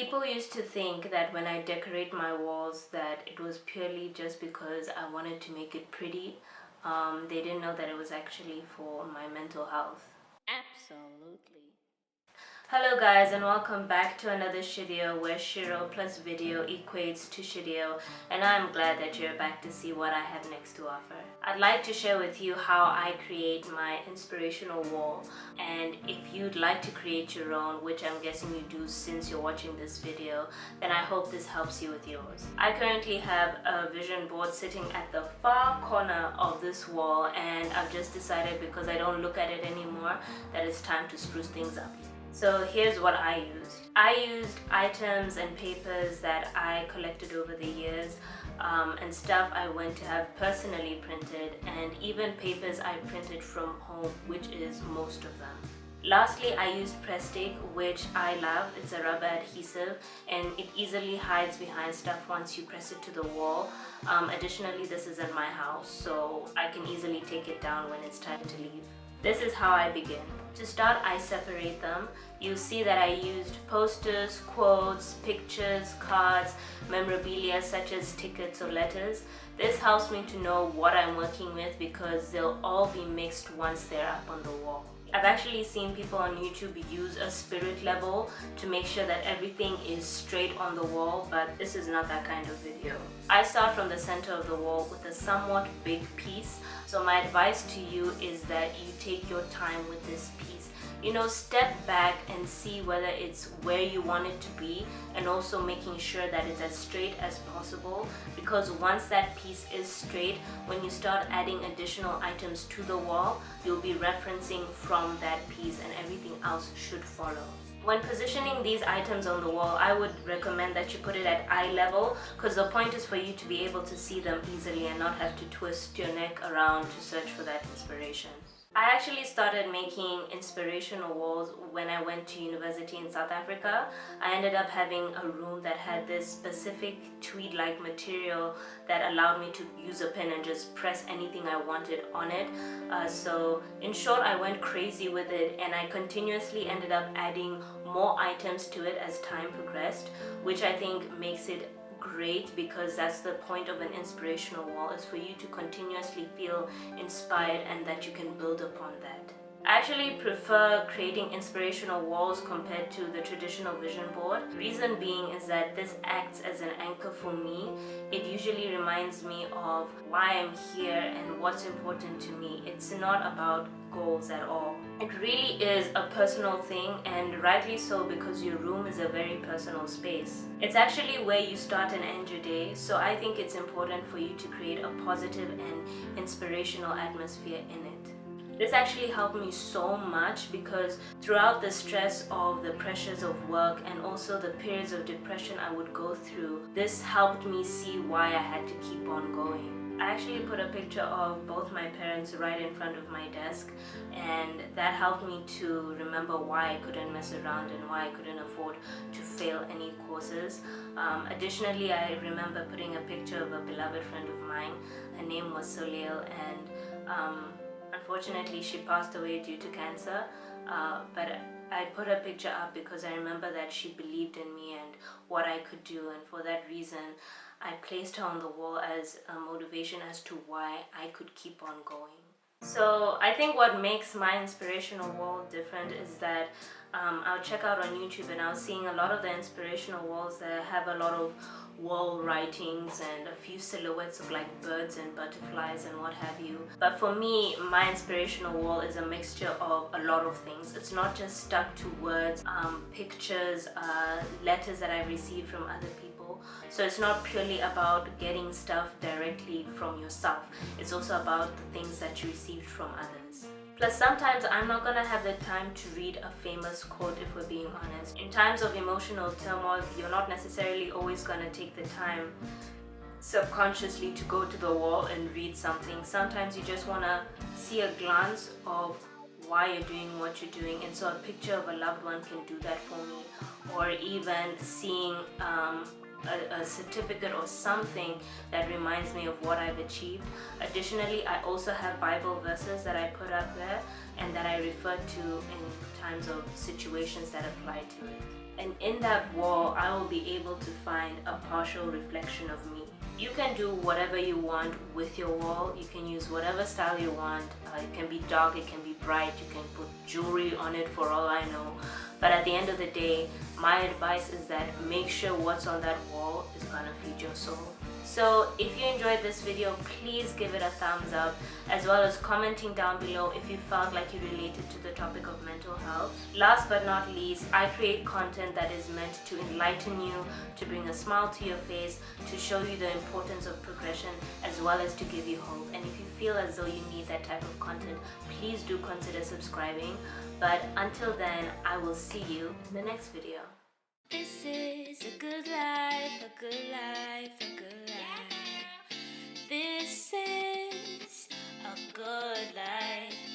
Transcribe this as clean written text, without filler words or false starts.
People used to think that when I decorate my walls that it was purely just because I wanted to make it pretty. They didn't know that it was actually for my mental health. Absolutely. Hello guys, and welcome back to another Shiro where Shiro plus video equates to Shiro, and I'm glad that you're back to see what I have next to offer. I'd like to share with you how I create my inspirational wall, and if you'd like to create your own, which I'm guessing you do since you're watching this video, then I hope this helps you with yours. I currently have a vision board sitting at the far corner of this wall, and I've just decided, because I don't look at it anymore, that it's time to spruce things up. So here's what I used. I used items and papers that I collected over the years, and stuff I went to have personally printed, and even papers I printed from home, which is most of them. Lastly, I used press stick, which I love. It's a rubber adhesive and it easily hides behind stuff once you press it to the wall. Additionally, this is in my house, so I can easily take it down when it's time to leave. This is how I begin. To start, I separate them. You'll see that I used posters, quotes, pictures, cards, memorabilia such as tickets or letters. This helps me to know what I'm working with because they'll all be mixed once they're up on the wall. I've actually seen people on YouTube use a spirit level to make sure that everything is straight on the wall, but this is not that kind of video. I start from the center of the wall with a somewhat big piece, so my advice to you is that you take your time with this piece. Step back and see whether it's where you want it to be, and also making sure that it's as straight as possible, because once that piece is straight, when you start adding additional items to the wall, you'll be referencing from that piece and everything else should follow. When positioning these items on the wall, I would recommend that you put it at eye level, because the point is for you to be able to see them easily and not have to twist your neck around to search for that inspiration. I actually started making inspirational walls when I went to university in South Africa. I ended up having a room that had this specific tweed-like material that allowed me to use a pen and just press anything I wanted on it. So in short, I went crazy with it, and I continuously ended up adding more items to it as time progressed, which I think makes it great, because that's the point of an inspirational wall, is for you to continuously feel inspired and that you can build upon that. I actually prefer creating inspirational walls compared to the traditional vision board. Reason being is that this acts as an anchor for me. It usually reminds me of why I'm here and what's important to me. It's not about goals at all. It really is a personal thing, and rightly so, because your room is a very personal space. It's actually where you start and end your day, so I think it's important for you to create a positive and inspirational atmosphere in it. This actually helped me so much, because throughout the stress of the pressures of work and also the periods of depression I would go through, this helped me see why I had to keep on going. I actually put a picture of both my parents right in front of my desk, and that helped me to remember why I couldn't mess around and why I couldn't afford to fail any courses. Additionally, I remember putting a picture of a beloved friend of mine. Her name was Soleil, and unfortunately she passed away due to cancer, but I put her picture up because I remember that she believed in me and what I could do, and for that reason I placed her on the wall as a motivation as to why I could keep on going. So I think what makes my inspirational wall different is that I'll check out on YouTube and I was seeing a lot of the inspirational walls that have a lot of wall writings and a few silhouettes of like birds and butterflies and what have you. But for me, my inspirational wall is a mixture of a lot of things. It's not just stuck to words, pictures, letters that I've received from other people. So it's not purely about getting stuff directly from yourself. It's also about the things that you received from others. Plus, sometimes I'm not gonna have the time to read a famous quote, if we're being honest. In times of emotional turmoil, you're not necessarily always gonna take the time subconsciously to go to the wall and read something. Sometimes you just wanna see a glance of why you're doing what you're doing, and so a picture of a loved one can do that for me. Or even seeing a certificate or something that reminds me of what I've achieved. Additionally, I also have Bible verses that I put up there and that I refer to in times of situations that apply to it. and in that wall I will be able to find a partial reflection of me. You can do whatever you want with your wall. You can use whatever style you want. It can be dark, it can be bright, you can put jewelry on it for all I know. But at the end of the day, my advice is that make sure what's on that wall is gonna feed your soul. So if you enjoyed this video, please give it a thumbs up, as well as commenting down below if you felt like you related to the topic of mental health. Last but not least, I create content that is meant to enlighten you, to bring a smile to your face, to show you the importance of progression, as well as to give you hope. And if you feel as though you need that type of content, please do consider subscribing. But until then, I will see you in the next video. This is a good life, a good life, a good life. This is a good life.